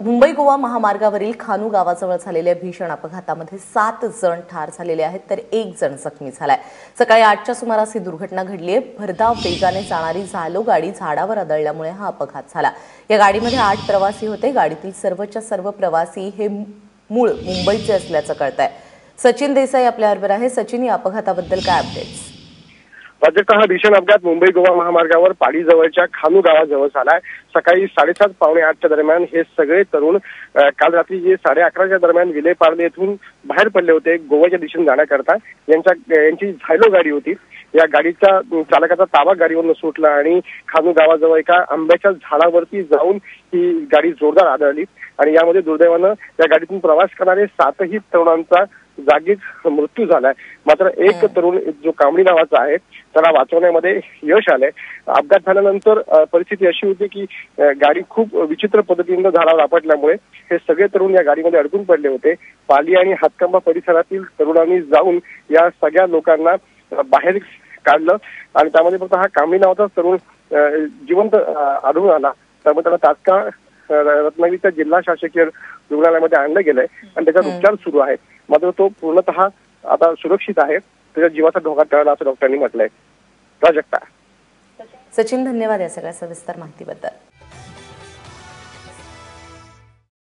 मुंबई गोवा महामार्गावरील खानू गावाजवळ झालेल्या भीषण अपघातामध्ये 7 जण ठार झालेले आहेत तर 1 जण जखमी झालाय। सकाळी 8च्या सुमारास ही दुर्घटना घडली आहे। भरधाव वेगाने जाणारी झालो गाडी झाडावर आदळल्यामुळे हा अपघात झाला। या गाडीमध्ये 8 प्रवासी होते। गाडीतील सर्वच्या सर्व प्रवासी हे मूळ मुंबईचे असल्याचं कळतंय। सचिन देसाई आपल्याबरोबर आहे। सचिन, या अपघाताबद्दल काय अपडेट्स? प्राजक्ता, हा भीषण अपघात मुंबई गोवा महामार्गावर पाडीजवळच्या खानू गावाजवळ झालाय। सकाळी 7:30 पावणे 8च्या दरम्यान हे सगळे तरुण काल रात्री 11:30च्या दरम्यान विलेपार्ले येथून बाहेर पडले होते गोव्याच्या दिशेने जाण्याकरता। यांची झायलो गाडी होती। या गाडीच्या चालकाचा ताबा गाडीवरून सुटला आणि खानू गावाजवळ एका आंब्याच्या झाडावरती जाऊन ही गाडी जोरदार आदळली आणि यामध्ये दुर्दैवानं या गाडीतून प्रवास करणारे 7ही तरुणांचा जागीच मृत्यू झालाय। मात्र एक तरुण जो कांबळी नावाचा आहे त्याला वाचवण्यामध्ये यश आलंय। अपघात झाल्यानंतर परिस्थिती अशी होती की गाडी खूप विचित्र पद्धतीने झाडावर आपटल्यामुळे हे सगळे तरुण या गाडीमध्ये अडकून पडले होते। पाली आणि हातकंबा परिसरातील तरुणांनी जाऊन या सगळ्या लोकांना बाहेर काढलं आणि त्यामध्ये फक्त हा कांबळी नावाचा तरुण जिवंत आढळून आला। त्यामुळे त्याला तात्काळ रत्नागिरीच्या जिल्हा शासकीय रुग्णालयामध्ये आणलं गेलंय आणि त्याच्यावर उपचार सुरू आहेत। मात्र तो पूर्णतः आता सुरक्षित आहे। त्याच्या जीवाचा धोका टळला असं डॉक्टरांनी म्हटलंय। प्राजक्ता, सचिन, धन्यवाद या सगळ्या सविस्तर माहितीबद्दल।